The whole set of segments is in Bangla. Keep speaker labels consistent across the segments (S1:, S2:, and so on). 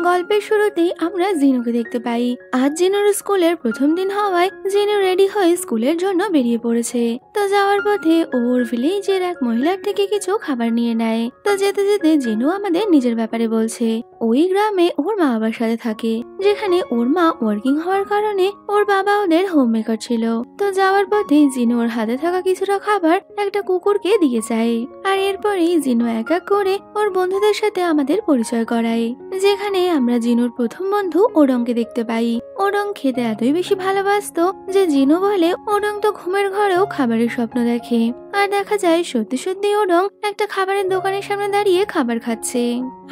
S1: গল্পের শুরুতেই আমরা জিনুকে দেখতে পাই। আজ জিনুর স্কুলের প্রথম দিন হওয়ায় জিনু রেডি হয়ে স্কুলের জন্য বেরিয়ে পড়েছে। তো যাওয়ার পথে ওর ভিলেজের এক মহিলার থেকে কিছু খাবার নিয়ে নেয়। তো যেতে যেতে জিনু আমাদের নিজের ব্যাপারে বলছে। ওই গ্রামে ওর মা বাবার সাথে থাকে, যেখানে ওর মা ওয়ার্কিং হওয়ার কারণে ওর বাবা ওদের হোম মেকার ছিল। তো যাওয়ার পথে জিনু ওর হাতে থাকা কিছুটা খাবার একটা কুকুরকে দিয়ে যায়। আর এরপরেই জিনু এক এক করে ওর বন্ধুদের সাথে আমাদের পরিচয় করায়, যেখানে আমরা জিনুর প্রথম বন্ধু ওডংকে দেখতে পাই। ওডং খেতে এতই বেশি ভালোবাসতো যে জিনু বলে ওডং তো ঘুমের ঘরেও খাবারের স্বপ্ন দেখে। আর দেখা যায় সত্যি সত্যি ওডং একটা খাবারের দোকানের সামনে দাঁড়িয়ে খাবার খাচ্ছে।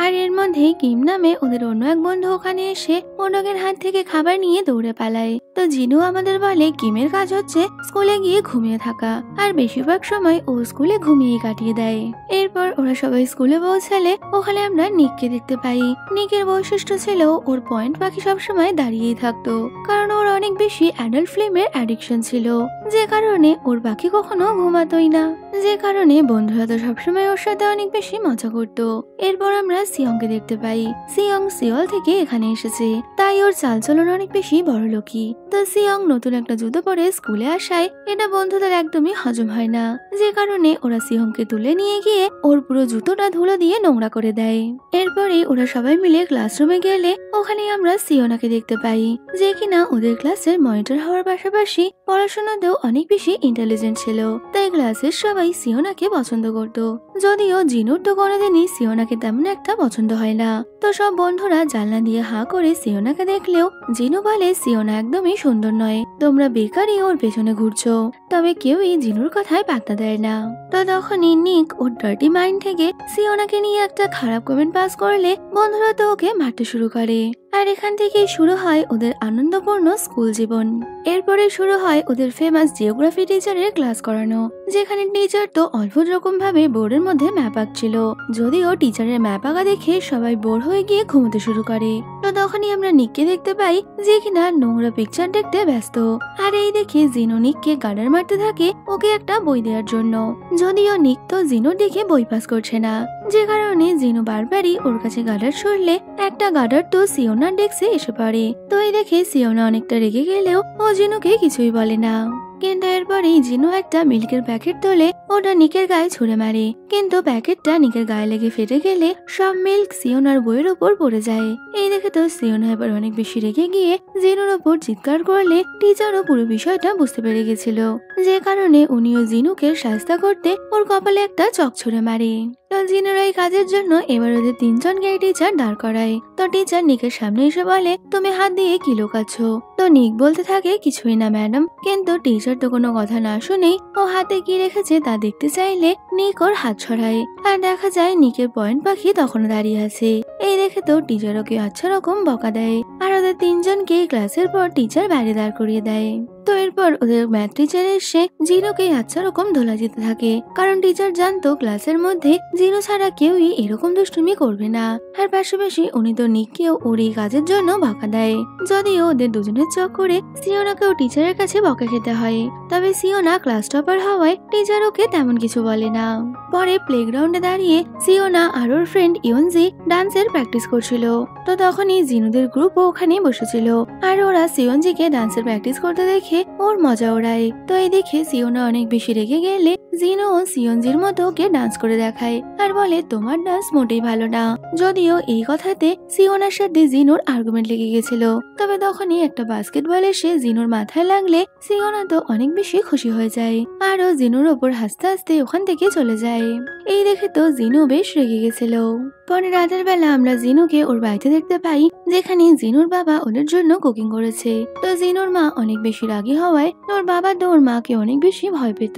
S1: আর এর মধ্যে কিম নামে ওদের অন্য এক বন্ধু ওখানে এসে ওডং এর হাত থেকে খাবার নিয়ে দৌড়ে পালায়। তো জিনু আমাদের বলে কিমের কাজ হচ্ছে স্কুলে গিয়ে ঘুমিয়ে থাকা, আর বেশিরভাগ সময় ও স্কুলে ঘুমিয়ে কাটিয়ে দেয়। এরপর ওরা সবাই স্কুলে পৌঁছালে ওখানে আমরা নিককে দেখতে পাই। নিকের বৈশিষ্ট্য ছিল ওর পয়েন্ট পাখি সবসময় দাঁড়িয়েই থাকতো, কারণ ওর অনেক বেশি অ্যাডাল্ট ফিল্মের অ্যাডিকশন ছিল, যে কারণে ওর পাখি কখনো ঘুমাতোই না, যে কারণে বন্ধুরা তো সবসময় ওর সাথে অনেক বেশি মজা করতো। এরপর আমরা সিয়ংকে দেখতে পাই। সিয়ং সিওল থেকে এখানে এসেছে, তাই ওর চালচলন অনেক বেশি বড়লোকি। তো সিয়ং নতুন একটা জুতো পরে স্কুলে আসায় এটা বন্ধুদের একদমই হজম হয় না, যে কারণে ওরা সিয়ংকে তুলে নিয়ে গিয়ে ওর পুরো জুতোটা ধুলো দিয়ে নোংরা করে দেয়। এরপরে ওরা সবাই মিলে ক্লাসরুমে গেলে ওখানে আমরা সিওনাকে দেখতে পাই, যে কিনা ওদের ক্লাসের মনিটর হওয়ার পাশাপাশি পড়াশোনাতেও অনেক বেশি ইন্টেলিজেন্ট ছিল। তাই ক্লাসের সবাই সিওনাকে পছন্দ করত, যদিও জিনুর তো কোনোদিনই সিওনাকে তেমন একটা পছন্দ হয় না। তো সব বন্ধুরা জানলা দিয়ে হা করে সিওনাকে দেখলেও জিনু বলে সিওনা একদমই সুন্দর নয়, তোমরা বেকারই ওর পেছনে ঘুরছো। তবে কেউই জিনুর কথায় পাত্তা দেয় না। তো তখনই নিক ওর ডার্টি মাইন্ড থেকে সিওনাকে নিয়ে একটা খারাপ কমেন্ট পাস করলে বন্ধুরা তো ওকে মারতে শুরু করে। আর এখান থেকেই শুরু হয় ওদের আনন্দপূর্ণ স্কুল জীবন। এরপরে শুরু হয় ওদের ফেমাস জিওগ্রাফি টিচারের ক্লাস করানো, যেখানে টিচার তো অদ্ভুত রকম ভাবে বোর্ডের মধ্যে ম্যাপ আঁকছিল, যদিও টিচারের ম্যাপ আঁকা দেখে সবাই বোর হয়ে গিয়ে ঘুমোতে শুরু করে। তো তখনই আমরা নিককে দেখতে পাই, যে কিনা নোংরা পিকচার দেখতে ব্যস্ত। আর এই দেখে জিনু নিককে গার্ডার মারতে থাকে ওকে একটা বই দেওয়ার জন্য, যদিও নিক তো জিনুর দিকে বই পাস করছে না, যে কারণে জিনু বারবারই ওর কাছে গার্ডার সরলে একটা গার্ডার তো সিওনার ডেস্কে এসে পড়ে। তো এই দেখে সিওনা অনেকটা রেগে গেলেও ও জিনুকে কিছুই বলে না। কিন্তু এরপরেই জিনু একটা মিল্কের প্যাকেট তোলে, ওটা নিকের গায়ে ছুঁড়ে মারে, কিন্তু প্যাকেটটা নিকের গায়ে লেগে ফেটে গেলে সব মিল্ক সিওনার বইয়ের উপর পড়ে যায়। এই দেখে তো সিওনা এবার অনেক বেশি রেগে গিয়ে জিনুর উপর চিৎকার করলে টিচারও পুরো বিষয়টা বুঝতে পেরে গেছিল, যে কারণে উনিও জিনুকে শাস্তা করতে ওর কপালে একটা চক ছুঁড়ে মারে। তো জিনুর এই কাজের জন্য এবার ওদের তিনজনকে টিচার দাঁড় করায়। তো টিচার নিকের সামনে এসে বলে, তুমি হাত দিয়ে কি লুকাচ্ছ? তো নিক বলতে থাকে কিছুই না ম্যাডাম, কিন্তু টিচার তো কোনো কথা না শুনেই ও হাতে কি রেখেছে তা দেখতে চাইলে নিক ওর হাত ছড়ায়। আর দেখা যায় নিকের পয়েন্ট পাখি তখনও দাঁড়িয়ে আছে। এই দেখে তো টিচার ওকে আচ্ছা রকম বকা দেয়, আর ওদের তিনজনকে ক্লাসের পর টিচার বাইরে দাঁড় করিয়ে দেয়। তো এরপর ওদের ম্যাথ টিচার এসে জিনুকে আচ্ছা রকম ধোলা যেতে থাকে, কারণ টিচার জানতো ক্লাসের মধ্যে জিনু ছাড়া কেউই এরকম দুষ্টুমি করবে না। আর পাশাপাশি উনি তো নিককেও ওর এই কাজের জন্য বকা দেয়, যদিও ওদের দুজনের চক্করে সিওনাকেও টিচারের কাছে বকা খেতে হয়। তবে সিওনা ক্লাস টপার হওয়ায় টিচার ওকে তেমন কিছু বলে না। পরে প্লেগ্রাউন্ডে দাঁড়িয়ে সিওনা আর ওর ফ্রেন্ড ইয়নজি ডান্সের প্র্যাকটিস করছিল। তো তখনই জিনুদের গ্রুপও ওখানে বসেছিল, আর ওরা সিয়নজিকে ডান্সের প্র্যাকটিস করতে দেখে ওর মজা ওড়ায়। তো এই দেখে সিওনা অনেক বেশি রেগে গেলে জিনু ও সিয়নজির মতো ওকে ডান্স করে দেখায়, আর বলে তোমার ডান্স মোটেই ভালো না। যদিও এই কথাতে সিওনার সাথে জিনুর আর্গুমেন্ট লেগে গেছিল। তবে তখনই একটা বাস্কেটবল এসে জিনুর মাথায় লাগলে সিওনা তো অনেক বেশি খুশি হয়ে যায়, আর ও জিনুর ওপর হাসতে হাসতে ওখান থেকে চলে যায়। এই দেখে তো জিনু বেশ রেগে গেছিল। পরে রাতের বেলা আমরা জিনুকে ওর বাড়িতে দেখতে পাই, যেখানে জিনুর বাবা ওদের জন্য কুকিং করেছে। তো জিনুর মা অনেক বেশি রাগী হওয়ায় ওর বাবা তো ওর মাকে অনেক বেশি ভয় পেত,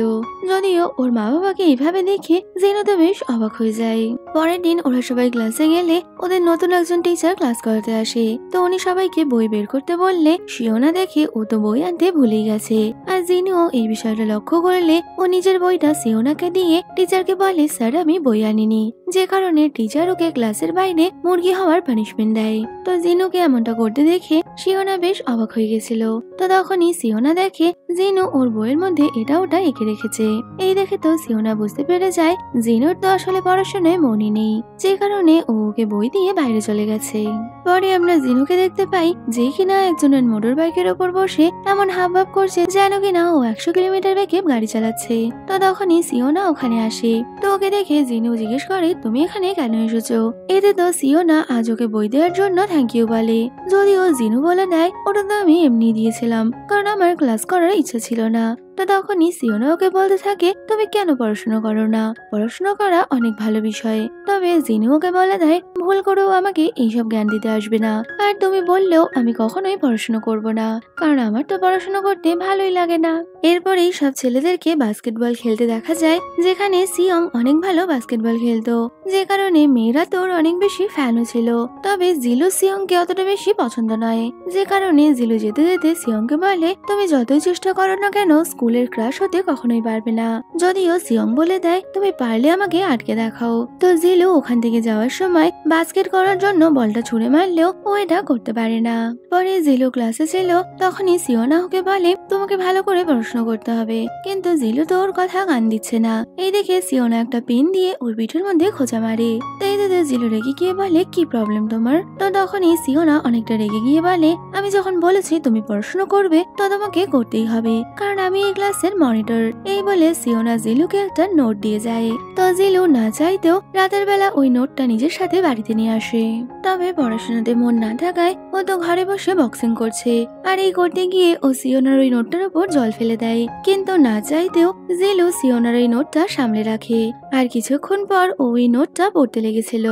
S1: যদিও ওর মা বাবাকে এইভাবে দেখে জিনু তো বেশ অবাক হয়ে যায়। পরের দিন ওরা সবাই ক্লাসে গেলে ওদের নতুন একজন টিচার ক্লাস করাতে আসে। তো উনি সবাইকে বই বের করতে বললে সিওনা দেখে ও তো বই আনতে ভুলেই গেছে, আর জিনুও এই বিষয়টা লক্ষ্য করলে ও নিজের বইটা সিওনাকে দিয়ে টিচারকে বলে, স্যার আমি বই আনিনি, যে কারণে টিচার ওকে ক্লাসের বাইরে মুরগি হওয়ার পানিশমেন্ট দেয়। তো জিনুকে এমনটা করতে দেখে সিওনা বেশ অবাক হয়ে গেছিল। তো তখনই সিওনা দেখে জিনু ওর বইয়ের মধ্যে এটা ওটা এঁকে রেখেছে। এই দেখে তো সিওনা বুঝতে পেরে যায় জিনুর তো আসলে পড়াশোনায় মনই নেই, যে কারণে ও ওকে বই দিয়ে বাইরে চলে গেছে। পরে আমরা জিনুকে দেখতে পাই যে কিনা একজনের মোটর বাইকের ওপর বসে এমন হাবভাব করছে যেন কিনা ও 100 কিলোমিটার বেগে গাড়ি চালাচ্ছে। তো তখনই সিওনা ওখানে আসে। তো ওকে দেখে জিনু জিজ্ঞেস করে, তুমি এখানে কেন এসেছো? এতে তো সিওনা আজ ওকে বই দেওয়ার জন্য থ্যাংক ইউ বলে। যদিও জিনু বলে দেয়, ওটা তো আমি এমনি দিয়েছিলাম, কারণ আমার ক্লাস করার ইচ্ছা ছিল না। তো তখনই সিওনা ওকে বলতে থাকে, তুমি কেন পড়াশোনা করো না? পড়াশোনা করা অনেক ভালো বিষয়। তবে জিনু ওকে বলে দেয়, ভুল করেও আমাকে এইসব জ্ঞান দিতে আসবে না, আর তুমি বললেও আমি কখনোই পড়াশোনা করব না, কারণ আমার তো পড়াশোনা করতে ভালোই লাগে না। এরপরেই সব ছেলেদেরকে বাস্কেটবল খেলতে দেখা যায়, যেখানে সিয়ং অনেক ভালো বাস্কেটবল খেলতো, যে কারণে মেয়েরা তোর অনেক বেশি ফ্যানও ছিল। তবে জিলু সিয়ংকে অতটা বেশি পছন্দ নয়, যে কারণে জিলু যেতে যেতে সিয়ংকে বলে, তুমি যতই চেষ্টা করো না কেন স্কুলের ক্রাশ হতে কখনোই পারবে না। যদিও সিয়ং বলে দেয়, তুমি পারলে আমাকে আটকে দেখাও। তো জিলু ওখান থেকে যাওয়ার সময় বাস্কেট করার জন্য বলটা ছুঁড়ে মারলেও ও এটা করতে পারে না। পরে জিলু ক্লাসে ছিল, তখনই সিওনা ওকে বলে, তোমাকে ভালো করে পড়াশোনা করতে হবে, কিন্তু জিলু তো ওর কথা কান দিচ্ছে না। এই দেখে সিওনা একটা পেন দিয়ে ওর পিঠের মধ্যে খোঁচা মারে। তো এই দেখে জিলু রেগে গিয়ে বলে, কি প্রবলেম তোমার? তো তখনই সিওনা অনেকটা রেগে গিয়ে বলে, আমি যখন বলেছি তুমি পড়াশোনা করবে তো তোমাকে করতেই হবে, কারণ আমি এই ক্লাসের মনিটর। এই বলে সিওনা জিলুকে একটা নোট দিয়ে যায়। তো জিলু না চাইতেও রাতের বেলা ওই নোটটা নিজের সাথে বাড়িতে নিয়ে আসে। তবে পড়াশোনাতে মন না থাকায় ও তো ঘরে বসে বক্সিং করছে, আর এই করতে গিয়ে ও সিওনার ওই নোটটার উপর জল ফেলে দেয়। কিন্তু না চাইতেও জিলু সিওনার ওই নোটটা সামলে রাখে, আর কিছুক্ষণ পর ওই নোটটা পড়তে লেগেছিল।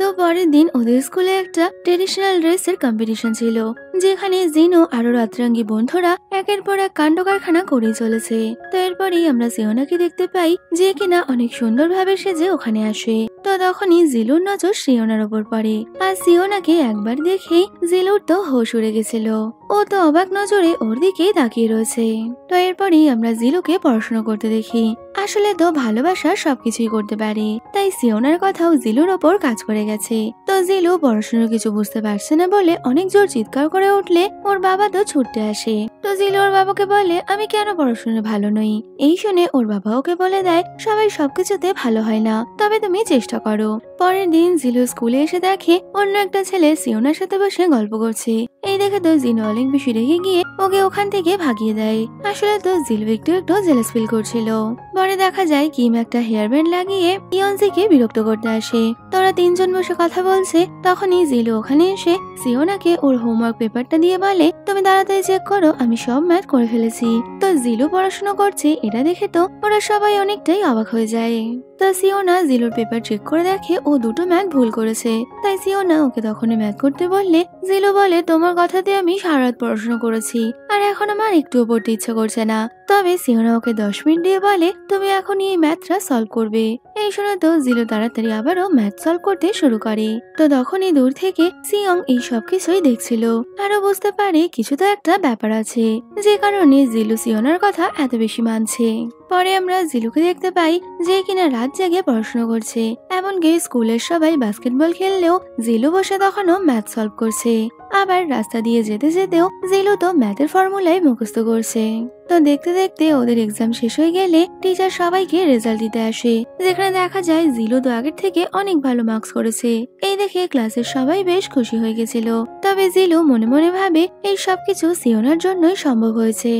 S1: তো পরের দিন ওদের স্কুলে একটা ট্রেডিশনাল ড্রেসের কম্পিটিশন ছিল, যেখানে জিনু আরো রাতরাঙ্গী বন্ধুরা একের পর এক কাণ্ড কারখানা করে চলেছে। তো এরপরেই আমরা সিওনাকে দেখতে পাই, যে কিনা অনেক সুন্দরভাবে সেজে ওখানে আসে। তো তখনই জিলুর নজর সিওনার ওপর পড়ে, আর সিওনাকে একবার দেখেই জিলুর তো হোশ উড়ে গেছিল। ও তো অবাক নজরে ওর দিকেই তাকিয়ে রয়েছে। তো এরপরেই আমরা জিলুকে পড়াশোনা করতে দেখি। আসলে তো ভালোবাসা সবকিছুই করতে পারে, তাই সিওনার কথাও জিলুর ওপর কাজ করে গেছে। তো জিলু পড়াশোনার কিছু বুঝতে পারছে না বলে অনেক জোর চিৎকার করে উঠলে ওর বাবা তো ছুটতে আসে। তো জিলু ওর বাবাকে বলে, আমি কেন পড়াশোনায় ভালো নই? এই শুনে ওর বাবা ওকে বলে দেয়, সবাই সবকিছুতে ভালো হয় না, তবে তুমি চেষ্টা করো। পরের দিন জিলু স্কুলে এসে দেখে অন্য একটা ছেলে সিওনার সাথে বসে গল্প করছে। এই দেখে তো জিনু অনেক বেশি রেগে গিয়ে ওকে ওখান থেকে ভাগিয়ে দেয়। আসলে তো জিলু একটু জেলাস ফিল করছিল। পরে দেখা যায় কিম একটা হেয়ার ব্যান্ড লাগিয়ে ইয়নজিকে বিরক্ত করতে আসে। তারা তিনজন বসে কথা বলছে, তখনই জিলু ওখানে এসে সিওনাকে ওর হোমওয়ার্ক পেপারটা দিয়ে বলে, তুমি তাড়াতাড়ি চেক করো, আমি সব ম্যাথ করে ফেলেছি। তো জিলু পড়াশোনা করছে এটা দেখে তো ওরা সবাই অনেকটাই অবাক হয়ে যায়। তো সিওনা জিলুর পেপার চেক করে দেখে ও দুটো ম্যাথ ভুল করেছে। তাই সিওনা ওকে তখনই ম্যাথ করতে বললে জিলু বলে, তোমার কথাতে আমি সারা রাত পড়াশোনা করেছি, আর এখন আমার একটুও পড়তে ইচ্ছে করছে না। তবে সিওনা ওকে 10 মিনিট দিয়ে বলে, তুমি এখন এই ম্যাথটা সলভ করবে। এই শুনে তো জিলু তাড়াতাড়ি আবারও ম্যাথ সলভ করতে শুরু করে। তো তখনই দূর থেকে সিয়ং এই সব কিছুই দেখছিল, আরো বুঝতে পারে কিছু তো একটা ব্যাপার আছে, যে কারণে জিলু সিওনার কথা এত বেশি মানছে। পরে আমরা জিলুকে দেখতে পাই, যে কিনা রাত জেগে পড়াশোনা করছে। এমনকি স্কুলের সবাই বাস্কেটবল খেললেও জিলু বসে তখনও ম্যাথ সলভ করছে। আবার রাস্তা দিয়ে যেতে যেতেও জিলু তো ম্যাথের ফর্মুলাই মুখস্থ করছে। তো দেখতে দেখতে ওদের এক্সাম শেষ হয়ে গেলে টিচার সবাইকে রেজাল্ট দিতে আসে, যেখানে দেখা যায় জিলু তো আগের থেকে অনেক ভালো মার্কস করেছে। এই দেখে ক্লাসের সবাই বেশ খুশি হয়ে গেছিল। তবে জিলু মনে মনে ভাবে এই সবকিছু সিওনার জন্যই সম্ভব হয়েছে,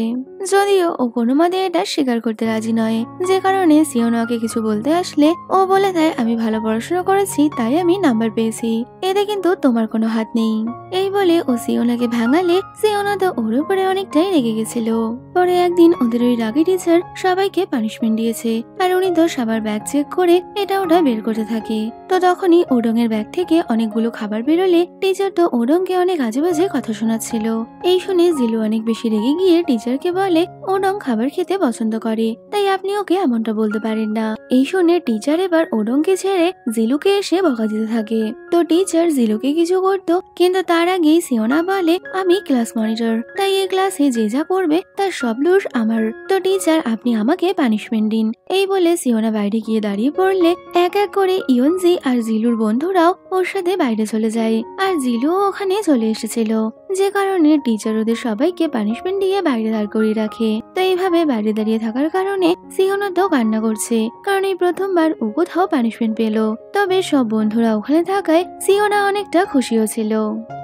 S1: যদিও ও কোনো মতে এটা স্বীকার করতে রাজি নয়। যে কারণে সিওনাকে কিছু বলতে আসলে ও বলে দেয়, আমি ভালো পড়াশোনা করেছি তাই আমি নাম্বার পেয়েছি, এতে কিন্তু তোমার কোনো হাত নেই। এই বলে ও সিওনাকে ভাঙালে সিওনা তো ওর উপরে অনেকটাই রেগে গেছিল। পরে একদিন ওদের ওই রাগী টিচার সবাইকে পানিশমেন্ট দিয়েছে, আর উনি তো সবার ব্যাগ চেক করে এটা ওটা বের করতে থাকে। তো তখনই ওডং এর ব্যাগ থেকে অনেকগুলো খাবার বেরোলে টিচার তো ওডংকে অনেক আজে বাজে কথা শোনাচ্ছিল। এই শুনে জিলু অনেক বেশি রেগে গিয়ে টিচারকে বলে, ওডং খাবার খেতে পছন্দ করে, তাই আপনি ওকে এমনটা বলতে পারেন না। এই শুনে টিচার এবার ওডংকে ছেড়ে জিলুকে এসে বকা দিতে থাকে। তো টিচার জিলুকে কিছু করতো, কিন্তু তার আগেই সিওনা বলে, আমি ক্লাস মনিটর, তাই এই ক্লাসে যে যা করবে তার সব দোষ আমার, তো টিচার আপনি আমাকে পানিশমেন্ট দিন। এই বলে সিওনা বাইরে গিয়ে দাঁড়িয়ে পড়লে এক এক করে ইয়নজি আর জিলুর বন্ধুরাও ওর সাথে বাইরে চলে যায়, আর জিলুও ওখানে চলে এসেছিল, যে কারণে টিচার ওদের সবাইকে পানিশমেন্ট দিয়ে বাইরে দাঁড় করিয়ে রাখে। তো এইভাবে বাইরে দাঁড়িয়ে থাকার কারণে সিওনা তো কান্না করছে, কারণ এই প্রথমবার ও কোথাও পানিশমেন্ট পেল। তবে সব বন্ধুরা ওখানে থাকায় সিওনা অনেকটা খুশিও ছিল।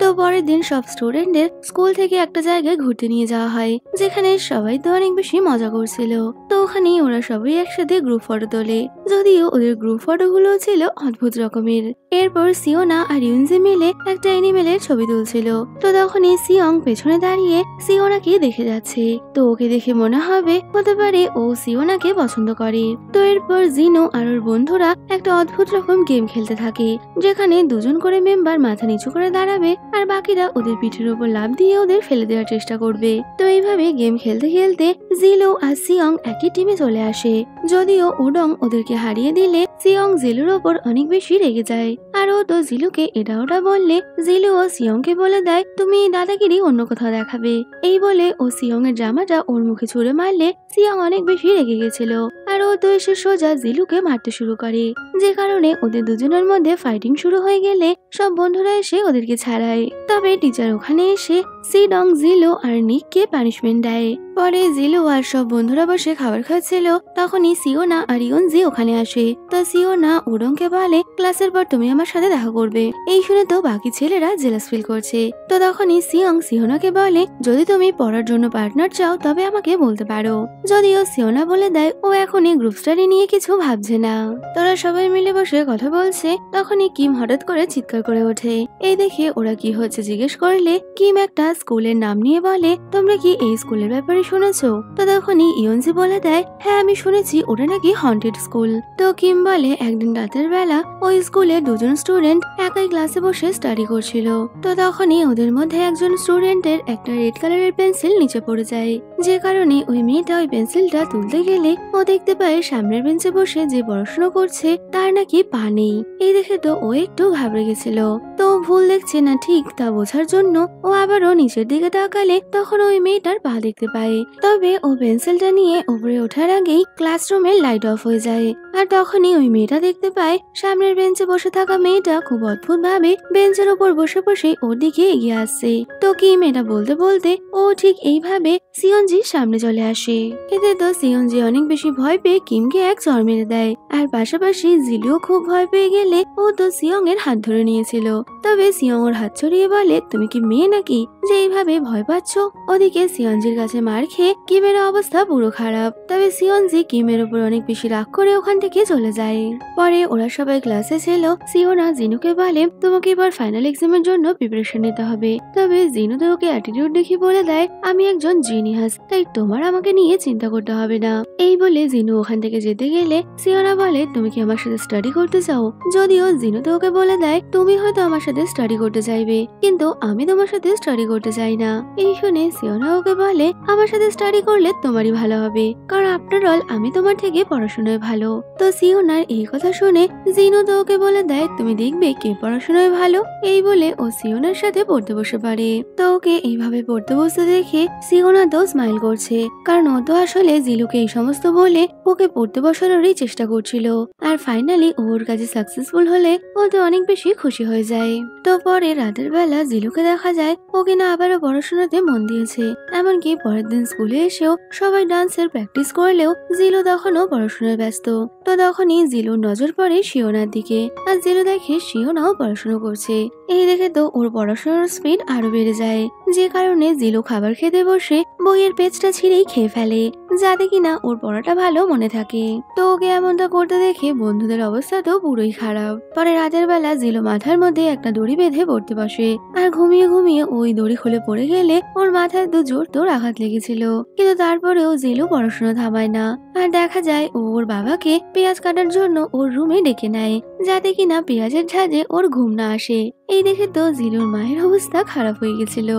S1: তো পরের দিন সব স্টুডেন্টদের স্কুল থেকে একটা জায়গায় ঘুরতে নিয়ে যাওয়া হয়, যেখানে সবাই তো অনেক বেশি মজা করছিল। তো ওখানেই ওরা সবাই একসাথে গ্রুপ ফটো তোলে, যদিও ওদের গ্রুপ ফটোগুলো ছিল অদ্ভুত রকমের। এরপর সিওনা আর ইউনজি মিলে একটা অ্যানিমেলের ছবি তুলছিল। তো তখনই সিয়ং পেছনে দাঁড়িয়ে সিওনাকে দেখে যাচ্ছে। তো ওকে দেখে মনে হবে হতে পারে ও সিওনাকে পছন্দ করে। তো এরপর জিনো আর ওর বন্ধুরা একটা অদ্ভুত রকম গেম খেলতে থাকে, যেখানে দুজন করে মেম্বার মাথা নিচু করে দাঁড়াবে আর বাকিরা ওদের পিঠের উপর লাফ দিয়ে ওদের ফেলে দেওয়ার চেষ্টা করবে। তো এইভাবে গেম খেলতে খেলতে জিলো আর সিয়ং একই টিমে চলে আসে, যদিও উডং ওদেরকে হারিয়ে দিলে সিয়ং জিলুর ওপর অনেক বেশি রেগে যায়। আর ও তো জিলুকে এটা ওটা বললে জিলু ও সিয়ংকে বলে দেয় তুমি দাদাগিরি অন্য কোথাও দেখাবে। এই বলে ও সিয়ং এর জামাটা ওর মুখে ছুঁড়ে মারলে সিয়ং অনেক বেশি রেগে গেছিল, আর ও তো এসে সোজা জিলুকে মারতে শুরু করে, যে কারণে ওদের দুজনের মধ্যে ফাইটিং শুরু হয়ে গেলে সব বন্ধুরা এসে ওদেরকে ছাড়ায়। তবে টিচার ওখানে এসে সিডং, জিলু আর নিককে পানিশমেন্ট দেয়। পরে জিলু আর সব বন্ধুরা বসে খাবার খাচ্ছিল, তখনই সিওনা আর ইয়নজি ওখানে আসে। তো সিওনা উডংকে বলে ক্লাসের পর তুমি আমার সাথে দেখা করবে। এই শুনে তো বাকি ছেলেরা জেলাস ফিল করছে। তো তখনই সিয়ং সিওনাকে বলে যদি তুমি পড়ার জন্য পার্টনার চাও তবে আমাকে বলতে পারো। যদিও সিওনা বলে দেয় ও এখনই গ্রুপ স্টাডি নিয়ে কিছু ভাবছে না। তোরা সবাই মিলে বসে কথা বলছে, তখনই কিম হঠাৎ করে চিৎকার করে ওঠে। এই দেখে ওরা কি হচ্ছে জিজ্ঞেস করলে কিম একটা স্কুলের নাম নিয়ে বলে তোমরা কি এই স্কুলের ব্যাপারে শুনেছো? তো তখনই ইয়নজি বলে দেয় হ্যাঁ আমি শুনেছি ওটা নাকি হন্টেড স্কুল। তো কিম বলে একদিন রাতের বেলা ওই স্কুলে দুজন স্টুডেন্ট একই ক্লাসে বসে স্টাডি করছিল। তো তখনই ওদের মধ্যে একজন স্টুডেন্টের একটা রেড কালারের পেন্সিল নিচে পড়ে যায়, যে কারণে ওই মেয়েটা ওই পেন্সিলটা তুলতে গেলে ও দেখতে পায় সামনের বেঞ্চে বসে যে পড়াশোনা করছে তার নাকি পা নেই। এই দেখে তো ও একটু ঘাবড়ে গেছিল। তো ভুল দেখছে না ঠিক তা বোঝার জন্য ও আবারও নিচের দিকে তাকালে তখন ওই মেয়েটার পা দেখতে পায়। তবে ও পেন্সিলটা নিয়ে উপরে ওঠার আগেই ক্লাসরুমের লাইট অফ হয়ে যায়, আর তখনই ওই মেয়েটা দেখতে পায় সামনের বেঞ্চে বসে থাকা মেয়েটা খুব অদ্ভুত ভাবে বেঞ্চের উপর বসে বসে ওর দিকে এগিয়ে আসছে। তো কি মেয়েটা বলতে বলতে ও ঠিক এইভাবে সিয়নজির সামনে চলে আসে। এতে তো সিয়নজি অনেক বেশি ভয় পেয়ে কিমকে এক চড় মেরে দেয়, আর পাশাপাশি জিলিও খুব ভয় পেয়ে গেলে ও তো সিয়ং এর হাত ধরে নিয়েছিল। তবে সিয়ং ওর হাত ছড়িয়ে বলে তুমি কি মেয়ে নাকি যে এইভাবে ভয় পাচ্ছ? ওদিকে সিয়নজির কাছে মার খেয়ে কিমের অবস্থা পুরো খারাপ। তবে সিয়নজি কিমের উপর অনেক বেশি রাগ করে ওখান থেকে চলে যায়। পরে ওরা সবাই ক্লাসে ছিল। সিওনা জিনুকে বলে তোমাকে এবার ফাইনাল এক্সামের জন্য প্রিপারেশন নিতে হবে। তবে জিনু তো ওকে অ্যাটিটিউড দেখি বলে দেয় আমি একজন জিনিয়াস, তাই তোমার আমাকে নিয়ে চিন্তা করতে হবে না। এই বলে জিনু ওখান থেকে যেতে গেলে সিওনা বলে তুমি কি আমার সাথে স্টাডি করতে চাও? যদিও জিনু তো ওকে বলে দেয় তুমি হয়তো আমার সাথে স্টাডি করতে চাইবে, কিন্তু আমি তোমার সাথে স্টাডি করতে চাই না। এই শুনে সিওনা ওকে বলে আমার সাথে স্টাডি করলে তোমারই ভালো হবে, কারণ আফটার অল আমি তোমার থেকে পড়াশোনায় ভালো। তো সিওনার এই কথা শুনে জিনু তো ওকে বলে দেয় তুমি দেখবে কে পড়াশোনায় ভালো। এই বলে ও সিওনার সাথে পড়তে বসে পারে। তো ওকে এইভাবে পড়তে বসতে দেখে সিওনা তো স্মাইল করছে, কারণ ও তো আসলে জিলুকে এই সমস্ত বলে ওকে পড়তে বসানোরই চেষ্টা করছিল। আর ফাইনালি ওর কাছে সাকসেসফুল হলে ও তো অনেক বেশি খুশি হয়ে যায়। তো পরে রাতের বেলা জিলুকে দেখা যায় ও কিনা আবারও পড়াশোনাতে মন দিয়েছে। এমনকি পরের দিন স্কুলে এসেও সবাই ডান্সের প্র্যাকটিস করলেও জিলু তখনও পড়াশোনায় ব্যস্ত। তো তখনই জিলুর নজর পড়ে শিওনার দিকে, আর জিলু দেখে শিওনাও পড়াশোনা করছে। এই দেখে তো ওর পড়াশোনার স্পিড আরো বেড়ে যায়, যে কারণে জিলু খাবার খেতে বসে বইয়ের পেজটা ছিঁড়েই খেয়ে ফেলে, যাতে কিনা ওর পড়াটা ভালো মনে থাকে। তো ওকে এমনটা করতে দেখে বন্ধুদের অবস্থা তো পুরোই খারাপ। পরে রাতের বেলা জিলু মাথার মধ্যে একটা দড়ি বেঁধে পড়তে বসে, আর ঘুমিয়ে ঘুমিয়ে ওই দড়ি খুলে পড়ে গেলে ওর মাথায় তো জোর তোর আঘাত লেগেছিল। কিন্তু তারপরেও জিলু পড়াশোনা থামায় না, আর দেখা যায় ওর বাবাকে পেঁয়াজ কাটার জন্য ওর রুমে ডেকে নেয়, যাতে কিনা পেঁয়াজের ঝাঁজে ওর ঘুম না আসে। এই দেখে তো জিলুর মায়ের অবস্থা খারাপ হয়ে গেছিল।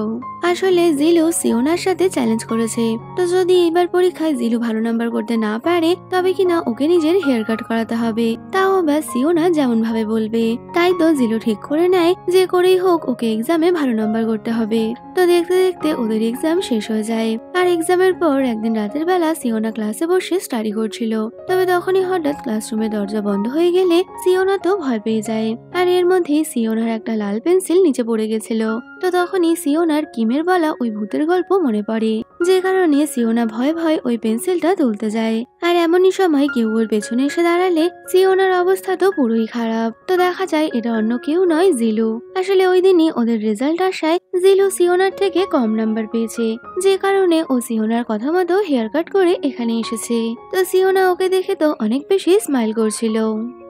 S1: আসলে জিলু সিওনার সাথে চ্যালেঞ্জ করেছে, তো যদি এবার পরীক্ষায় জিলু ভালো নাম্বার করতে না পারে তবে কিনা ওকে নিজের হেয়ার কাট করাতে হবে, তাও আবার সিওনা যেমন ভাবে বলবে। তাই তো জিলু ঠিক করে নেয় যে করেই হোক ওকে এক্সামে ভালো নাম্বার করতে হবে। তো দেখতে দেখতে ওদের এক্সাম শেষ হয়ে যায়। আর এক্সামের পর একদিন রাতের বেলা সিওনা ক্লাসে বসে স্টাডি করছিল, তবে তখনই হঠাৎ ক্লাসরুমের দরজা বন্ধ হয়ে গেলে সিওনা তো ভয় পেয়ে যায়। আর এর মধ্যে সিওনার একটা লাল পেন্সিল নিচে পড়ে গেছিল। তো তখনই সিওনার কিমের বলা ওই ভূতের গল্প মনে পড়ে, যে কারণে সিওনা ভয়ে ভয়ে ওই পেন্সিলটা তুলতে যায়। আর এমনই সময় কেউ ওর পেছনে এসে দাঁড়ালে সিওনার অবস্থা তো পুরোই খারাপ। তো দেখা যায় এটা অন্য কেউ নয়, জিলু। আসলে ওই দিনই ওদের রেজাল্ট আসায় জিলু সিওনার থেকে কম নাম্বার পেয়েছে, যে কারণে ও সিওনার কথা মতো হেয়ার কাট করে এখানে এসেছে। তো সিওনা ওকে দেখে তো অনেক বেশি স্মাইল করছিল।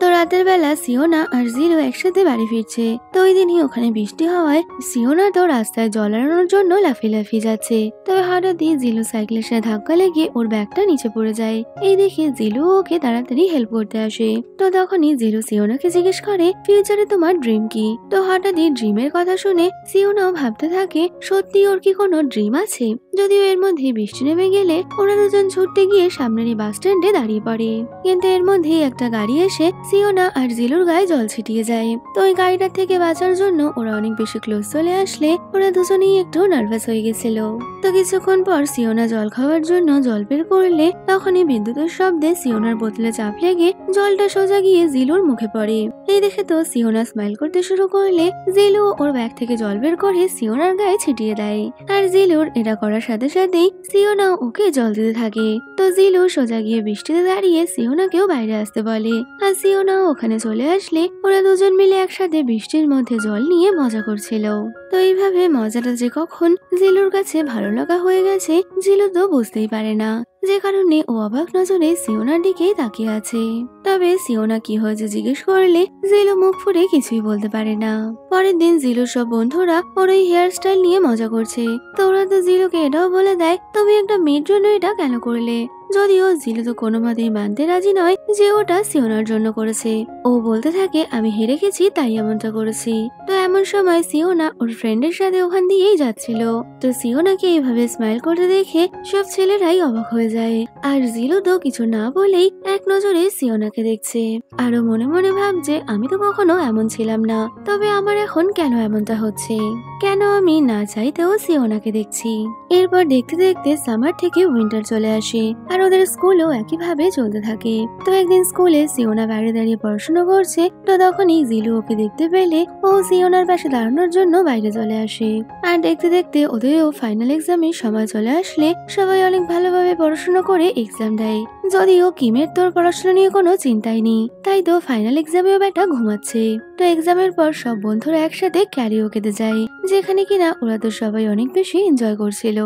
S1: তো রাতের বেলা সিওনা আর জিলু একসাথে বাড়ি ফিরছে। তো ওই দিনই ওখানে বৃষ্টি হওয়ায় সিওনা তো রাস্তায় জল এড়ানোর জন্য লাফিয়ে লাফিয়ে যাচ্ছে। তবে হঠাৎই জিলু সাইকেলের সাথে ধাক্কা লেগে ওর ব্যাগটা নিচে পড়ে যায়। এই দেখে জিলু ওকে তাড়াতাড়ি হেল্প করতে আসে। তো তখনই জিলু সিওনাকে জিজ্ঞেস করে, ফিউচারে তোমার ড্রিম কি? তো হঠাৎই ড্রিমের কথা শুনে সিওনাও ভাবতে থাকে সত্যি ওর কি কোনো ড্রিম আছে। যদিও এর মধ্যে বৃষ্টি নেমে গেলে ওরা দুজন ছুটতে গিয়ে সামনের বাস স্ট্যান্ডে দাঁড়িয়ে পড়ে, কিন্তু এর মধ্যে একটা গাড়ি এসে সিওনা আর জিলুর গায়ে জল ছিটিয়ে যায়। তো ওই গাড়িটার থেকে বাঁচার জন্য ওরা অনেক বেশি ক্লোজ চলে আসলে ওরা দুজনেই একটু নার্ভাস হয়ে গেছিল। তো কিছুক্ষণ পর সিওনা জল খাওয়ার জন্য জল বের করলে তখনই বিদ্যুতের শব্দে সিওনার বোতলে চাপ লেগে জলটা সোজা গিয়ে জিলুর মুখে পড়ে। এই দেখে তো সিওনা স্মাইল করতে শুরু করলে জিলু ওর ব্যাগ থেকে জল বের করে সিওনার গায়ে ছিটিয়ে দেয়। আর জিলুর এটা করার সাথে সাথেই সিওনা ওকে জল দিতে থাকে। তো জিলু সোজা গিয়ে বৃষ্টিতে দাঁড়িয়ে সিওনাকেও বাইরে আসতে বলে। আর সিওনা ওখানে চলে আসলে ওরা দুজন মিলে একসাথে বৃষ্টির মধ্যে জল নিয়ে মজা করছিল। তো এইভাবে মজাটা যে কখন জিলুর কাছে ভালো লাগা হয়ে গেছে জিলু তো বুঝতেই পারে না, যে কারণে ও অবাক নজরে সিওনার দিকেই তাকিয়ে আছে। তবে সিওনা কি হয়েছে জিজ্ঞেস করলে জিলু মুখ ফুটে কিছুই বলতে পারে না। পরের দিন জিলুর সব বন্ধুরা ওর এই হেয়ার স্টাইল নিয়ে মজা করছে। তো ওরা তো জিলুকে এটাও বলে দেয়, তুমি একটা মেয়ের জন্য এটা কেন করলে? যদিও জিলু তো কোনো মতেই মানতে রাজি নয় যে ওটা সিওনার জন্য করেছে। ও বলতে থাকে আমি হেরে গেছি তাই এমনটা করেছি। তো এমন সময় সিওনা ওর ফ্রেন্ডের সাথে ওখান দিয়েই যাচ্ছিল। তো সিওনাকে এইভাবে স্মাইল করতে দেখে সব ছেলেরাই অবাক হয়ে যায়। আর জিলু তো কিছু না বলেই এক নজরে সিওনাকে দেখছে। আরো মনে মনে ভাবছে আমি তো কখনো এমন ছিলাম না, তবে আমার এখন কেন এমনটা হচ্ছে, কেন আমি না চাইতেও সিওনাকে দেখছি। এরপর দেখতে দেখতে সামার থেকে উইন্টার চলে আসে আর ওদের স্কুলও একইভাবে চলতে থাকে। তো একদিন স্কুলে সিওনা বাইরে দাঁড়িয়ে পড়াশোনা করছে। তো তখনই জিলু ওকে দেখতে পেলে ও সিওনার পাশে দাঁড়ানোর জন্য বাইরে চলে আসে। আর দেখতে দেখতে ওদেরও ফাইনাল এক্সামের সময় চলে আসলে সবাই অনেক ভালোভাবে পড়াশোনা করে এক্সাম দেয়। যদিও কিমের তোর পড়াশোনা নিয়ে কোনো চিন্তাই নেই, তাই তো ফাইনাল এক্সামেও বেটা ঘুমাচ্ছে। তো এক্সামের পর সব বন্ধুরা একসাথে ক্যারিওকেতে যায়, যেখানে কিনা ওরা তো সবাই অনেক বেশি এনজয় করছিল।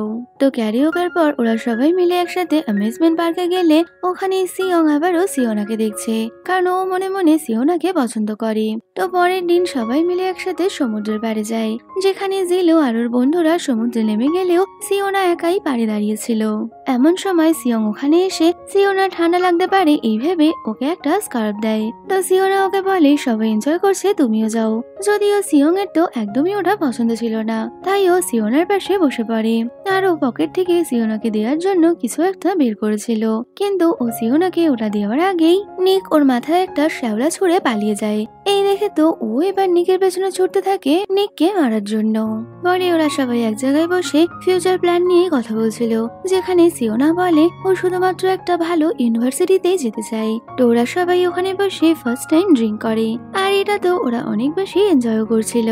S1: তো ক্যারিওকের পর ওরা সবাই মিলে একসাথে অ্যামিউজমেন্ট পার্কে গেলে ওখানে সিয়ং আবারও সিওনাকে দেখছে, কারণ ও মনে মনে সিওনাকে পছন্দ করে। তো পরের দিন সবাই মিলে একসাথে সমুদ্রের পাড়ে যায়, যেখানে জিলু আর ওর বন্ধুরা সমুদ্রে নেমে গেলেও সিওনা একাই পাড়ে দাঁড়িয়েছিল। এমন সময় সিয়ং ওখানে এসে সিওনা ঠান্ডা লাগতে পারে এই ভেবে ওকে একটা স্কার্ফ দেয়। তো সিওনা ওকে বলে সবাই এনজয় করছে তুমিও যাও। যদিও সিয়ং এর তো একদমই ওটা পছন্দ ছিল না, তাই ও সিওনার পাশে বসে পড়ে। আর ও পকেট থেকে সিওনাকে দেওয়ার জন্য কিছু একটা বের করেছিল, কিন্তু ও সিওনাকে ওটা দেওয়ার আগেই নিক ওর মাথায় একটা শ্যাওলা ছুঁড়ে পালিয়ে যায়। এই দেখে তো ও এবার নিকের পেছনে ছুটতে থাকে নিককে মারার জন্য। পরে ওরা সবাই এক জায়গায় বসে ফিউচার প্ল্যান নিয়ে কথা বলছিল, যেখানে সিওনা বলে ও শুধুমাত্র একটা ভালো ইউনিভার্সিটিতে যেতে চায়। তো ওরা সবাই ওখানে বসে ফার্স্ট টাইম ড্রিঙ্ক করে, আর এটা তো ওরা অনেক বেশি এনজয় করছিল।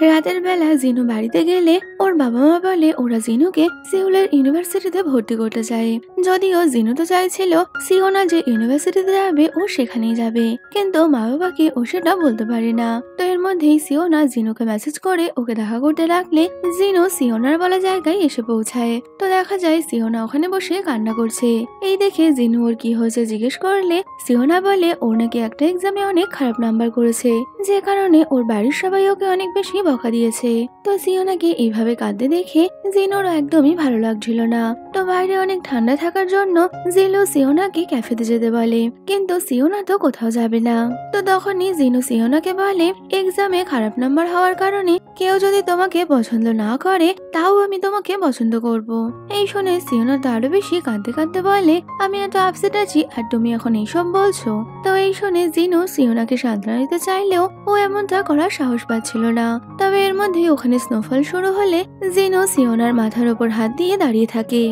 S1: রাতের বেলা জিনু বাড়িতে গেলে ওর বাবা মা বলে ওরা জিনুকে সিউলের ইউনিভার্সিটিতে ভর্তি করতে চায়। যদিও জিনু তো চাইছিল সিওনা যে ইউনিভার্সিটিতে যাবে ও সেখানেই যাবে, কিন্তু মা বাবাকে ও সেটা বলতে পারে না। তো এর মধ্যেই সিওনা জিনুকে মেসেজ করে ওকে দেখা করতে রাখলে জিনু সিওনার বলা জায়গায় এসে পৌঁছায়। তো দেখা যায় সিওনা ওখানে বসে কান্না করছে। এই দেখে জিনু ওর কি হয়েছে জিজ্ঞেস করলে সিওনা বলে ওর নাকি একটা এক্সামে অনেক খারাপ নাম্বার করেছে, যে কারণে ওর বাড়ির সবাই ওকে অনেক বেশি বকা দিয়েছে। তো সিওনাকে এইভাবে কাঁদতে দেখে জিনোরও একদমই ভালো লাগছিল না। তো বাইরে অনেক ঠান্ডা থাকার জন্য জিলো সিওনাকে ক্যাফেতে যেতে বলে, কিন্তু সিওনা তো কোথাও যাবে না। তো তখনই জিনো সিওনাকে বলে, এক্সামে খারাপ নাম্বার হওয়ার কারণে কেউ যদি তোমাকে পছন্দ না করে তাও আমি তোমাকে পছন্দ করব। এই শুনে সিওনা তো আরো বেশি কাঁদতে কাঁদতে বলে, আমি এত আপসেট আছি আর তুমি এখন এইসব বলছো। তো এই শুনে জিনো সিওনাকে সান্ত্বনা দিতে চাইলেও ও এমনটা করার সাহস পাচ্ছিল না। তবে এর মধ্যে ওখানে স্নোফল শুরু হলে জিনো সিওনার মাথার ওপর হাত দিয়ে দাঁড়িয়ে থাকে।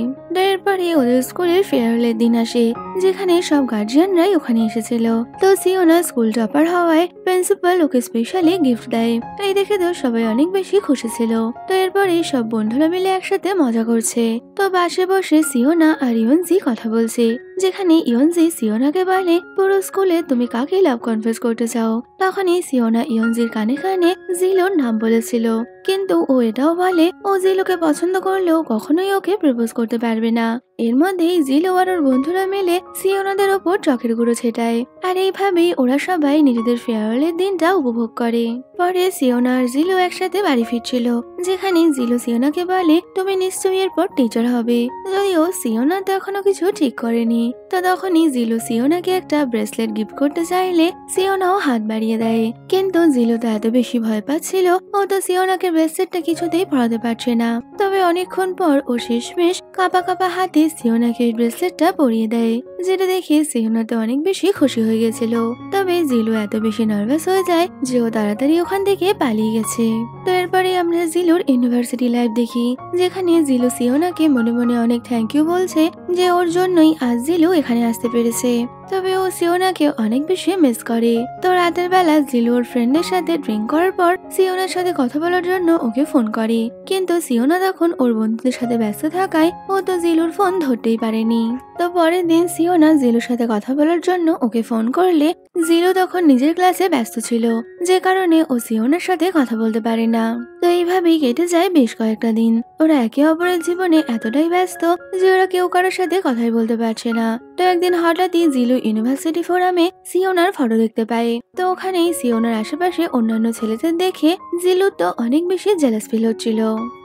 S1: এরপরে ওদের স্কুলের ফেয়ারওয়েলের দিন আসে, যেখানে সব গার্জিয়ানরাই ওখানে এসেছিল। তো সিওনা স্কুল টপার হওয়ায় প্রিন্সিপাল ওকে স্পেশালি গিফট দেয়। এই দেখে তো সবাই অনেক বেশি খুশি ছিল। তো এরপরে সব বন্ধুরা মিলে একসাথে মজা করছে। তো পাশে বসে সিওনা আর ইয়নজি কথা বলছে, যেখানে ইয়নজি সিওনাকে বলে, পুরো স্কুলে তুমি কাকে লাভ কনফেস করতে চাও। তখনই সিওনা ইয়নজির কানে কানে জিলোর নাম বলেছিল, কিন্তু ও এটাও বলে ও জিলোকে পছন্দ করলেও কখনোই ওকে প্রপোজ করতে পারবে না। এর মধ্যেই জিলো আর ওর বন্ধুরা মিলে সিওনাদের ওপর চকের গুঁড়ো ছেটায়, আর এইভাবেই ওরা সবাই নিজেদের ফেয়ারওয়েলের দিনটা উপভোগ করে। পরে সিওনা আর জিলো একসাথে বাড়ি ফিরছিল, যেখানে জিলো সিওনাকে বলে, তুমি নিশ্চয়ই এরপর টিচার হবে। যদিও সিওনা তো এখনো কিছু ঠিক করেনি। তো তখনই জিলো সিওনাকে একটা ব্রেসলেট গিফট করতে চাইলে সিওনাও হাত বাড়িয়ে দেয়, কিন্তু জিলো তো এত বেশি ভয় পাচ্ছিল ও তো সিওনাকে ব্রেসলেটটা কিছুতেই পরাতে পারছে না। তবে অনেকক্ষণ পর ও শেষমেশ কাঁপা কাঁপা হাতে সিওনাকে ব্রেসলেটটা পরিয়ে দেয়, যেটা দেখে সিওনা তো অনেক বেশি খুশি হয়ে গেছিল। তবে জিলো এত বেশি নার্ভাস হয়ে যায় যে ও তাড়াতাড়ি ওখান থেকে পালিয়ে গেছে। তো এরপরে আমরা জিলোর ইউনিভার্সিটি লাইফ দেখি, যেখানে জিলো সিওনাকে মনে মনে অনেক থ্যাংক ইউ বলছে যে ওর জন্যই আজ জিলো এখানে আসতে পেরেছে। তবে ও সিওনাকে অনেক বেশি মিস করে। তো রাতের বেলা জিলো ওর ফ্রেন্ডের সাথে ড্রিঙ্ক করার পর সিওনার সাথে কথা বলার জন্য ওকে ফোন করে, কিন্তু সিওনা তখন ওর বন্ধুদের সাথে ব্যস্ত থাকায় ও তো জিলোর ফোন ধরতেই পারেনি। তো পরের দিন সিওনা জিলোর সাথে কথা বলার জন্য ওকে ফোন করলে জিলো তখন নিজের ক্লাসে ব্যস্ত ছিল, যে কারণে ও সিওনার সাথে কথা বলতে পারে না। তো এইভাবেই কেটে যায় বেশ কয়েকটা দিন। ওরা একে অপরের জীবনে এতটাই ব্যস্ত যে ওরা কেউ কারোর সাথে কথাই বলতে পারছে না। তো একদিন হঠাৎই জিলো ইউনিভার্সিটি ফোরামে সিওনার ফটো দেখতে পায়। তো ওখানেই সিওনার আশেপাশে অন্যান্য ছেলেদের দেখে জিলুর তো অনেক বেশি জেলাস ফিল হচ্ছিল।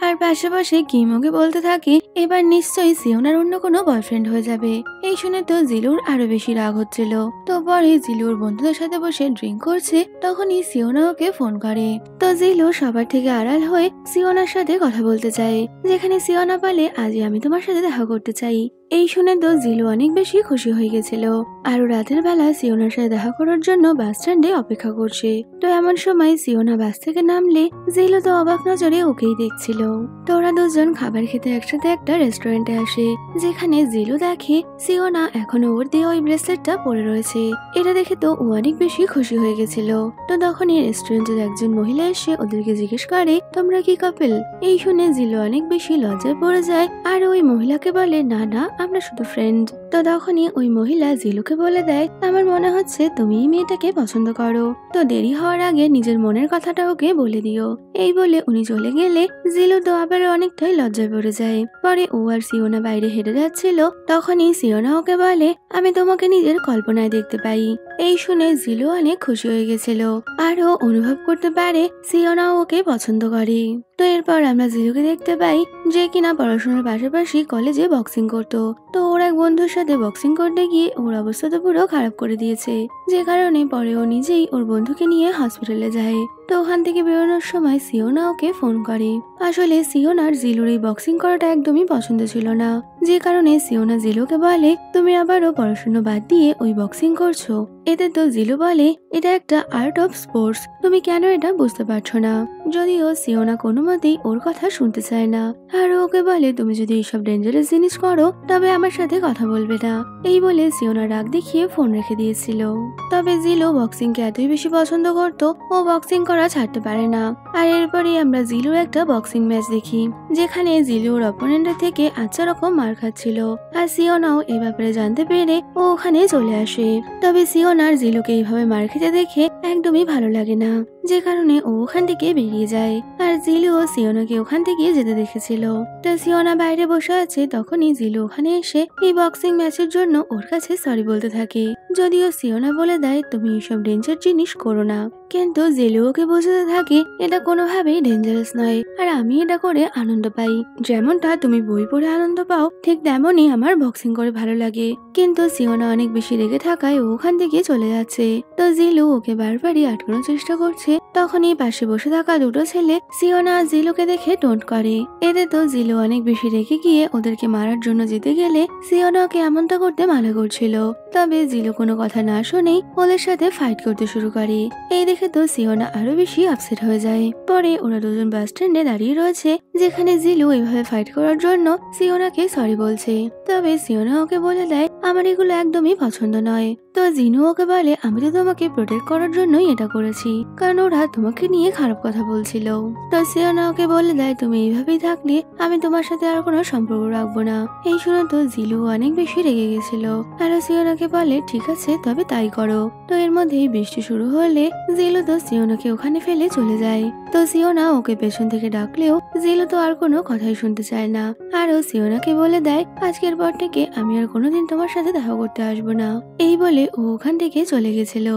S1: আর পাশাপাশি কিমোকে বলতে থাকে, এবার নিশ্চয়ই সিওনার অন্য কোনো বয়ফ্রেন্ড হয়ে যাবে। এই শুনে তো জিলুর আরো বেশি রাগ হচ্ছিল। তো পরে জিলুর বন্ধুদের সাথে বসে ড্রিঙ্ক করছে, তখনই সিওনা ওকে ফোন করে। তো জিলু সবার থেকে আড়াল হয়ে সিওনার সাথে কথা বলতে চায়, যেখানে সিওনা বলে, আজই আমি তোমার সাথে দেখা করতে চাই। এই শুনে তো জিলু অনেক বেশি খুশি হয়ে গেছিল। আর রাতের বেলা সিওনার সাথে দেখা করার জন্য বাস স্ট্যান্ডে অপেক্ষা করছে। তো এমন সময় সিওনা বাস থেকে নামলে জিলু তো অবাক নজরে ওকেই দেখছিল। তো ওরা দুজন খাবার খেতে একসাথে একটা রেস্টুরেন্টে আসে, যেখানে জিলু দেখে সিওনা এখনো ওর দিয়ে ওই ব্রেসলেটটা পরে রয়েছে। এটা দেখে তো ও অনেক বেশি খুশি হয়ে গেছিল। তো তখনই রেস্টুরেন্টের একজন মহিলা এসে ওদেরকে জিজ্ঞেস করে, তোমরা কি কাপল? এই শুনে জিলু অনেক বেশি লজ্জায় পড়ে যায়, আর ওই মহিলাকে বলে, না না, আমরা শুধু ফ্রেন্ড। তো তখনই ওই মহিলা জিলুকে বলে দেয়, আমার মনে হচ্ছে তুমি এই মেয়েটাকে পছন্দ করো। তো দেরি হওয়ার আগে নিজের মনের কথাটা ওকে বলে দিও। এই বলে উনি চলে গেলে জিলু তো আবার অনেকটাই লজ্জায় পড়ে যায়। পরে ও আর সিওনা বাইরে হেঁটে যাচ্ছিল, তখনই সিওনা ওকে বলে, আমি তোমাকে নিজের কল্পনায় দেখতে পাই। এই শুনে জিলু অনেক খুশি হয়ে গেছিল, আর ও অনুভব করতে পারে সিওনা ওকে পছন্দ করে। তো এরপর আমরা জিলুকে দেখতে পাই, যে কিনা পড়াশোনার পাশাপাশি কলেজে বক্সিং করতো। তো ওর এক বন্ধুর সাথে বক্সিং করতে গিয়ে ওর অবস্থা তো পুরো খারাপ করে দিয়েছে, যে কারণে পরে ও নিজেই ওর বন্ধুকে নিয়ে হসপিটালে যায়। তো ওখান থেকে বেরোনোর সময় সিওনা ওকে ফোন করে। আসলে সিওনার জিলুর এই বক্সিং করাটা একদমই পছন্দ ছিল না, যে কারণে সিওনা জিলুকে বলে, তুমি আবারও পড়াশোনা বাদ দিয়ে ওই বক্সিং করছো। এতে তো জিলু বলে, এটা একটা আর্ট অফ স্পোর্টস, তুমি কেন এটা বুঝতে পারছো না। যদিও সিওনা কোনো মতেই ওর কথা শুনতে চায় না, আর ওকে বলে, তুমি যদি এইসব ডেঞ্জারাস জিনিস করো তবে আমার সাথে কথা বলবে না। এই বলে সিওনা রাগ দেখিয়ে ফোন রেখে দিয়েছিল। তবে জিলু বক্সিং কে এতই বেশি পছন্দ করতো, ও বক্সিং করা ছাড়তে পারে না। আর এরপরে আমরা জিলুর একটা বক্সিং ম্যাচ দেখি, যেখানে জিলু ওর অপোনেন্টের থেকে আচ্ছা রকম মার খাচ্ছিল। আর সিওনাও এই ব্যাপারে জানতে পেরে ও ওখানে চলে আসে। তবে সিওনার জিলুকে এইভাবে মার খেতে দেখে একদমই ভালো লাগে না। যে কারণে ও ওখান থেকে বেরিয়ে যায়। আর জিলু ও সিওনাকে ওখান থেকে যেতে দেখেছিল। তো সিওনা বাইরে বসে আছে, তখনই জিলু ওখানে এসে এই বক্সিং ম্যাচের জন্য ওর কাছে সরি বলতে থাকে। যদিও সিওনা বলে দেয় তুমি এসব ডেঞ্জার জিনিস করো না, কিন্তু জিলু ওকে বোঝাতে থাকে এটা কোনোভাবেই ডেঞ্জারাস নয়, আর আমি এটা করে আনন্দ পাই। যেমনটা তুমি বই পড়ে আনন্দ পাও ঠিক তেমনই আমার বক্সিং করে ভালো লাগে। কিন্তু সিওনা অনেক বেশি রেগে থাকায় ও ওখান থেকে চলে যাচ্ছে। তো জিলু ওকে বারবারই আটকানোর চেষ্টা করছে। তখনই পাশে বসে থাকা দুটো ছেলে সিওনা আর জিলুকে দেখে টোন্ট করে। এতে তো জিলু অনেক বেশি রেগে গিয়ে ওদেরকে মারার জন্য যেতে গেলে সিওনা ওকে এমনটা করতে মানা করছিল। তবে জিলু কোনো কথা না শুনেই ওদের সাথে ফাইট করতে শুরু করে। এই দেখে তো সিওনা আরো বেশি আপসেট হয়ে যায়। পরে ওরা দুজন বাস স্ট্যান্ডে দাঁড়িয়ে রয়েছে, যেখানে জিলু এভাবে ফাইট করার জন্য সিওনাকে সরি বলছে। তবে সিওনা ওকে বলে দেয় আমার এগুলো একদমই পছন্দ নয়। তো জিনু ওকে বলে আমি তো তোমাকে প্রোটেক্ট করার জন্যই এটা করেছি, কারণ ওরা তোমাকে নিয়ে খারাপ কথা বলছিল। তো সিওনা ওকে বলে দেয় তুমি এইভাবেই থাকলে আমি তোমার সাথে আর কোনো সম্পর্ক রাখবো না। এই শুনে তো জিলু অনেক বেশি রেগে গেছিল, আর সিওনাকে বলে ঠিক আছে তবে তাই করো। তো এর মধ্যেই বৃষ্টি শুরু হলে জিলু তো সিওনাকে ওখানে ফেলে চলে যায়। তো সিওনা ওকে পেছন থেকে ডাকলেও জিলু তো আর কোনো কথাই শুনতে চায় না। আরও সিওনাকে বলে দেয় আজকের পর থেকে আমি আর কোনোদিন তোমার সাথে দেখা করতে আসবো না। এই বলে ও ওখান থেকে চলে গেছিল।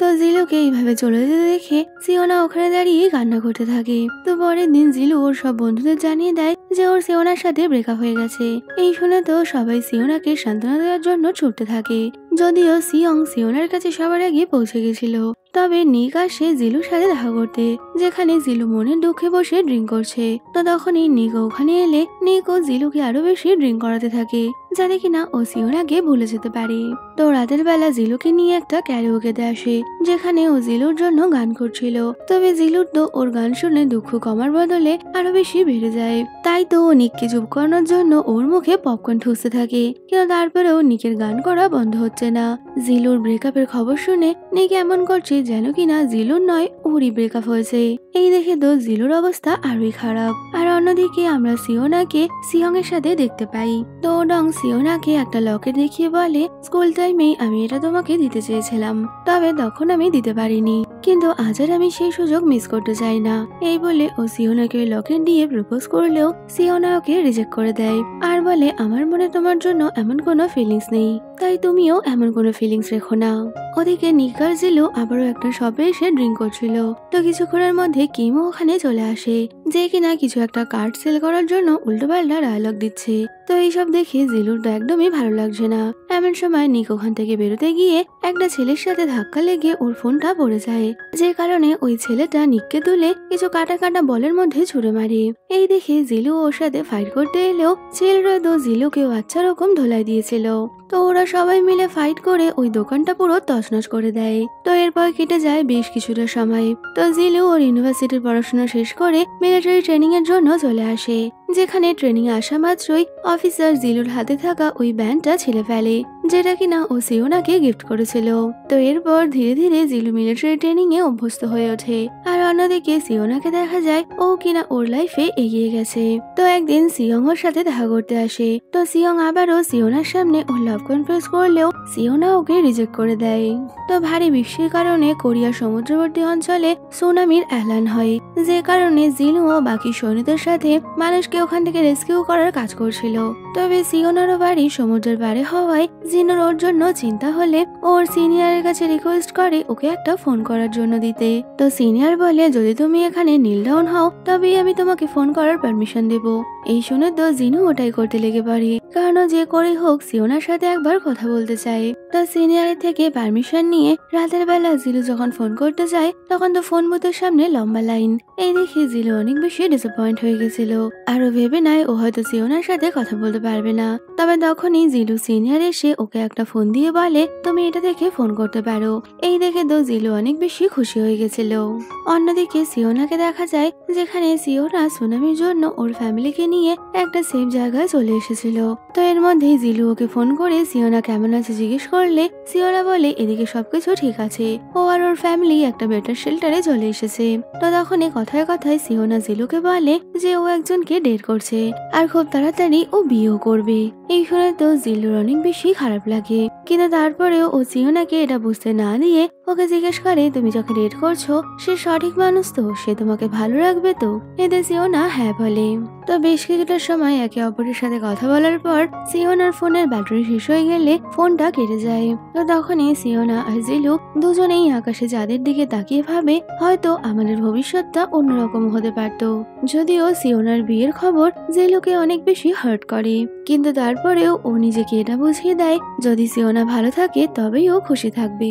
S1: তো জিলুকে এইভাবে চলে যেতে দেখে সিওনা ওখানে দাঁড়িয়ে কান্না করতে থাকে। তো পরের দিন জিলু ওর সব বন্ধুদের জানিয়ে দেয় যে ওর সিওনার সাথে ব্রেকআপ হয়ে গেছে। এই শুনে তো সবাই সিওনাকে সান্ত্বনা দেওয়ার জন্য ছুটতে থাকে। যদিও সিওনার কাছে সবার আগে পৌঁছে গেছিল। তবে নিক আসে জিলুর সাথে দেখা করতে, যেখানে জিলু মনের দুঃখে বসে ড্রিঙ্ক করছে। তো তখনই নিক ওখানে এলে নিক ও জিলুকে আরো বেশি ড্রিঙ্ক করাতে থাকে, যাতে কিনা ও সিওনাকে ভুলে যেতে পারে। তো রাতের বেলা জিলুকে নিয়ে একটা ক্যারিওকেতে আসে, যেখানে ও জিলুর জন্য গান করছিল। তবে জিলুর তো ওর গান শুনে দুঃখ কমার বদলে আরো বেশি বেড়ে যায়। তাই তো ও নিককে চুপ করানোর জন্য ওর মুখে পপকর্ন ঠুসতে থাকে, কিন্তু তারপরেও নিকের গান করা বন্ধ হচ্ছে না। জিলুর ব্রেকআপের খবর শুনে নিক এমন করছে যেন কিনা জিলুর নয় ওরই ব্রেকআপ হয়েছে। এই দেখে তো জিলুর অবস্থা আরোই খারাপ। আর অন্যদিকে আমরা সিওনাকে সিয়ং এর সাথে দেখতে পাই। তো ডং সিওনাকে একটা লকেট দেখিয়ে বলে স্কুল টাইমে আমি এটা তোমাকে দিতে চেয়েছিলাম, তবে তখন আমি দিতে পারিনি, কিন্তু আজ আর আমি সেই সুযোগ মিস করতে চাই না। এই বলে ও সিওনাকে লকেট দিয়ে প্রপোজ করলেও সিওনা ওকে রিজেক্ট করে দেয়, আর বলে আমার মনে তোমার জন্য এমন কোনো ফিলিংস নেই, তাই তুমিও এমন কোনো ফিলিংস রেখো না। ওদিকে নিকার জিলু আবারও একটা শপে এসে ড্রিঙ্ক করছিল। তো কিছুক্ষণের মধ্যে কিমও ওখানে চলে আসে, যে কিনা কিছু একটা কার্ড সেল করার জন্য উল্টোপাল্টা ডায়লগ দিচ্ছে। তো এইসব দেখে জিলুর তো একদমই ভালো লাগছে না। এমন সময় নিক ওখান থেকে বেরোতে গিয়ে একটা ছেলের সাথে ধাক্কা লেগে ওর ফোনটা পড়ে যায়, যে কারণে ওই ছেলেটা নিককে তুলে কিছু কাটা কাটা বলের মধ্যে ছুড়ে মারে। এই দেখে জিলু ওর সাথে ফাইট করতে এলেও ছেলেরা তো জিলুকেও আচ্ছা রকম ধোলাই দিয়েছিল। তো ওরা সবাই মিলে ফাইট করে ওই দোকানটা পুরো তছনছ করে দেয়। তো এরপর কেটে যায় বেশ কিছুটা সময়। তো জিলু ওর ইউনিভার্সিটির পড়াশোনা শেষ করে মিলিটারি ট্রেনিং এর জন্য চলে আসে, যেখানে ট্রেনিং আসা মাত্রই অফিসার জিলুর হাতে থাকা ওই ব্যান্ডটা ছিলে ফেলে, যেটা কিনা ও সিওনাকে গিফট করেছিল। তো এরপর ধীরে ধীরে জিলু মিলিটারি ট্রেনিং এ অভ্যস্ত হয়ে ওঠে। আর অন্যদিকে সিওনাকে দেখা যায় ও কিনা ওর লাইফে এগিয়ে গেছে। তো একদিন সিয়ং ওর সাথে দেখা করতে আসে। তো সিয়ং আবারও সিওনার সামনে ওর লাভ কনফেস করলেও সিওনা ওকে রিজেক্ট করে দেয়। তো ভারী বৃষ্টির কারণে কোরিয়া সমুদ্রবর্তী অঞ্চলে সুনামির এলান হয়, যে কারণে জিলু ও বাকি সৈন্যদের সাথে মানুষকে ওখান থেকে রেস্কিউ করার কাজ করছিল। তবে সিওনারও বাড়ি সমুদ্রের পারে হওয়ায় জিনুর ওর জন্য চিন্তা হলে ওর সিনিয়রের কাছে রিকোয়েস্ট করে ওকে একটা ফোন করার জন্য দিতে। তো সিনিয়র বলে যদি তুমি এখানে নীল ডাউন হও তবেই আমি তোমাকে ফোন করার পারমিশন দেব। এই শুনে তো জিনু ওটাই করতে লেগে পড়ে, কারণ যে করে হোক সিওনার সাথে একবার কথা বলতে চায়। তো সিনিয়রের থেকে পারমিশন নিয়ে রাতের বেলা জিলু যখন ফোন করতে যায় তখন তো ফোন বুথের সামনে লম্বা লাইন। এই দেখে জিলু অনেক বেশি ডিসঅ্যাপয়েন্ট হয়ে গেছিল, আরো ভেবে নেয় ও হয়তো সিওনার সাথে কথা বলতে পারবে না। তবে তখনই জিলু সিনিয়র এসে ওকে একটা ফোন দিয়ে বলে তুমি এটা দেখে ফোন করতে পারো। এই দেখে তো জিলু অনেক বেশি খুশি হয়ে গেছিল। অন্যদিকে সিওনাকে দেখা যায়, যেখানে সিওনা সুনামির জন্য ওর ফ্যামিলিকে নিয়ে একটা সেফ জায়গায় চলে এসেছিল। তো এর মধ্যেই জিলু ওকে ফোন করে সিওনা কেমন আছে জিজ্ঞেস করলে সিওনা বলে এদিকে সবকিছু ঠিক আছে, ও আর ওর ফ্যামিলি একটা বেটার শেল্টারে চলে এসেছে। তো তখনই কথায় কথায় সিওনা জিলুকে বলে যে ও একজনকে ডেট করছে আর খুব তাড়াতাড়ি ও বিয়েও করবে। এই শুনে তো জিলুর অনেক বেশি খারাপ লাগে, কিন্তু তারপরেও ও সিওনাকে এটা বুঝতে না দিয়ে ওকে জিজ্ঞেস করে তুমি যাকে ডেট করছো সে সঠিক মানুষ তো, সে তোমাকে ভালো রাখবে তো? এতে সিওনা হ্যাঁ বলে। তো বেশ কিছুটা সময় একে অপরের সাথে কথা বলার পর সিওনার ফোনের ব্যাটারি শেষ হয়ে গেলে ফোনটা কেটে যায়। তো তখনই সিওনা আর জিলু দুজনেই আকাশে চাঁদের দিকে তাকিয়ে ভাবে হয়তো আমাদের ভবিষ্যৎটা অন্যরকম হতে পারত। যদিও সিওনার বিয়ের খবর জিলুকে অনেক বেশি হার্ট করে, কিন্তু তারপরেও ও নিজেকে এটা বুঝিয়ে দেয় যদি সিওনা ভালো থাকে তবেই ও খুশি থাকবে।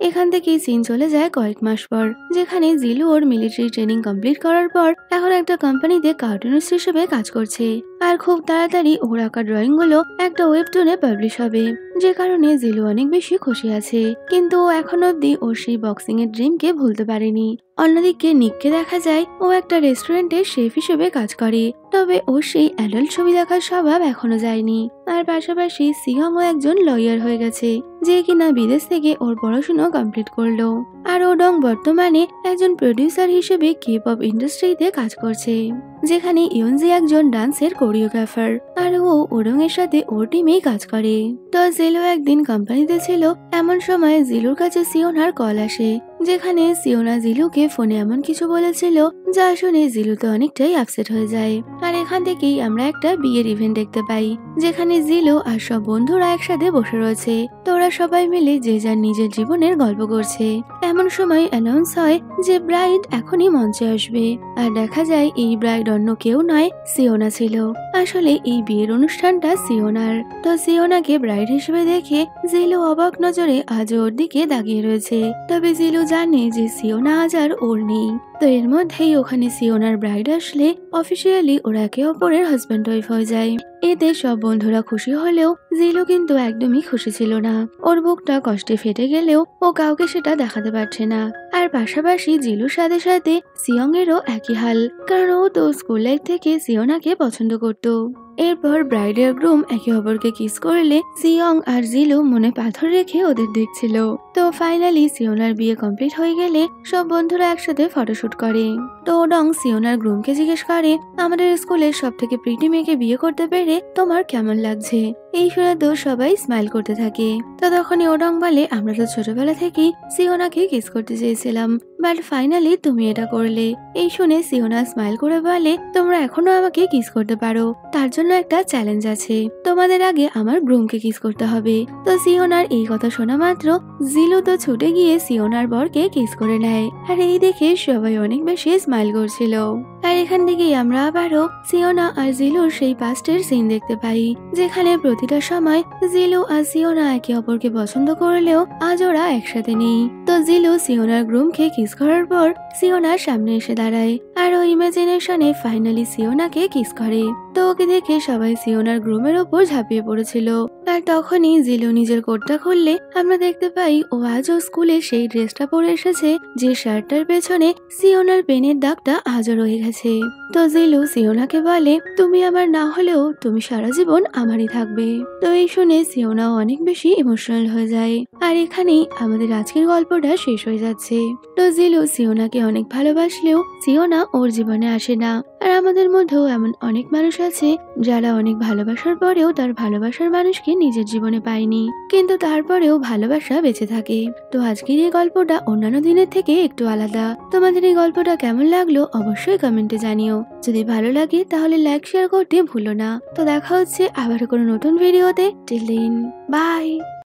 S1: এখান থেকে সিন চলে যায় কয়েক মাস পর, যেখানে জিলু ওর মিলিটারি ট্রেনিং কমপ্লিট করার পর এখন একটা কোম্পানিতে কার্টুনিস্ট হিসেবে কাজ করছে। আর খুব তাড়াতাড়ি ওর আঁকা ড্রয়িং গুলো একটা ওয়েবটুনে পাবলিশ হবে, যে কারণে জিলু অনেক বেশি খুশি আছে। কিন্তু ও এখন অব্দি ওর সেই বক্সিং এর ড্রিমকে ভুলতে পারেনি। অন্যদিকে নিককে দেখা যায় ও একটা রেস্টুরেন্টের শেফ হিসেবে কাজ করে, তবে ওর সেই অ্যাডাল্ট ছবি দেখার স্বভাব এখনো যায়নি। আর পাশাপাশি সিহংও একজন লয়ার হয়ে গেছে, যে কিনা বিদেশ থেকে ওর পড়াশোনা কমপ্লিট করলো। আর ওডং বর্তমানে একজন প্রডিউসার হিসেবে কে পপ ইন্ডাস্ট্রিতে কাজ করছে, যেখানে ইয়নজি একজন ডান্সের কোরিওগ্রাফার, আর ও ওডং এর সাথে ওর টিমেই কাজ করে। তো জিলু একদিন কোম্পানিতে ছিল, এমন সময় জিলুর কাছে সিওনার কল আসে, যেখানে সিওনা জিলুকে ফোনে এমন কিছু বলেছিল যা শুনে জিলু তো অনেকটাই আপসেট হয়ে যায়। আর এখান থেকেই আমরা একটা বিয়ের ইভেন্ট দেখতে পাই, যেখানে জিলু আর সব বন্ধুরা একসাথে বসে রয়েছে। তো ওরা সবাই মিলে যে যার নিজের জীবনের গল্প করছে। এমন সময় অ্যানাউন্স হয় যে ব্রাইড এখনই মঞ্চে আসবে, আর দেখা যায় এই ব্রাইড অন্য কেউ নয়, সিওনা ছিল। আসলে এই বিয়ের অনুষ্ঠানটা সিওনার। তো সিওনাকে ব্রাইড হিসেবে দেখে জিলু অবাক নজরে আজ ওর দিকে তাকিয়ে রয়েছে, তবে জিলু জানে যে সিওনা আজ আর ওর নেই। তো এর মধ্যেই ওখানে সিওনার ব্রাইড আসলে অফিসিয়ালি ওরা একে অপরের হাজব্যান্ড ওয়াইফ হয়ে যায়। এতে সব বন্ধুরা খুশি হলেও জিলু কিন্তু একদমই খুশি ছিল না। ওর বুকটা কষ্টে ফেটে গেলেও ও কাউকে সেটা দেখাতে পারছে না। আর পাশাপাশি জিলুর সাথে সাথে সিয়ং এরও একই হাল, কারণ ও তো স্কুল লাইফ থেকে সিওনাকে পছন্দ করত। এরপর ব্রাইড আর গ্রুম একে অপরকে কিস করলে সিয়ং আর জিলু মনে পাথর রেখে ওদের দেখছিল। তো ফাইনালি সিওনার বিয়ে কমপ্লিট হয়ে গেলে সব বন্ধুরা একসাথে ফটোশুট করে। তো ওডং সিওনার গ্রুমকে জিজ্ঞেস করে আমাদের স্কুলের সব থেকে প্রিটি মেয়েকে বিয়ে করতে পেরে তোমার কেমন লাগছে? এই শুনে তো সবাই স্মাইল করতে থাকে। তো তখনই ওডং বলে আমরা তো ছোটবেলা থেকেই সিওনাকে কিস করতে চেয়েছিলাম, বাট ফাইনালি তুমি এটা করলে। এই শুনে সিওনা স্মাইল করে বলে তোমরা এখনো আমাকে কিস করতে পারো, তার জন্য একটা চ্যালেঞ্জ আছে, তোমাদের আগে আমার গ্রুমকে কিস করতে হবে। তো সিওনার এই কথা শোনা মাত্র জিলু তো ছুটে গিয়ে সিওনার বরকে কিস করে নেয়। আর এই দেখে সবাই অনেক বেশি স্মাইল করছিল। আর এখান থেকেই আমরা আবারও সিওনা আর জিলুর সেই পাস্টের সিন দেখতে পাই, যেখানে প্রতিটা সময় জিলু আর সিওনা একে অপরকে পছন্দ করলেও আজ ওরা একসাথে নেই। তো জিলু সিওনার গ্রুমকে কিস করার পর সিওনার সামনে এসে দাঁড়ায়, আর ও ইমাজিনেশনে ফাইনালি সিওনাকে কিস করে। তো ওকে দেখে সবাই সিওনার গ্রুমের ওপর ঝাঁপিয়ে পড়েছিল। আর তখনই জিলু নিজের কোটটা খুললে আমরা দেখতে পাই ও আজও স্কুলে সেই ড্রেসটা পরে এসেছে, যে শার্টটার পেছনে সিওনার পেনের দাগটা আজও রয়ে গেছে। তো জিলু সিওনাকে বলে তুমি আমার না হলেও তুমি সারা জীবন আমারই থাকবে। তো এই শুনে সিওনাও অনেক বেশি ইমোশনাল হয়ে যায়। আর এখানেই আমাদের আজকের গল্পটা শেষ হয়ে যাচ্ছে। তো জিলু সিওনাকে অনেক ভালোবাসলেও সিওনা ওর জীবনে আসে না। আর আমাদের মধ্যেও এমন অনেক মানুষ আছে যারা অনেক ভালোবাসার পরেও তার ভালোবাসার মানুষকে নিজের জীবনে পায়নি, কিন্তু তারপরেও ভালোবাসা বেঁচে থাকে। তো আজকের এই গল্পটা অন্যান্য দিনের থেকে একটু আলাদা। তোমাদের এই গল্পটা কেমন লাগলো অবশ্যই কমেন্টে জানিও। যদি ভালো লাগে তাহলে লাইক শেয়ার করতে ভুলো না। তো দেখা হচ্ছে আবার কোনো নতুন ভিডিওতে। Till then by.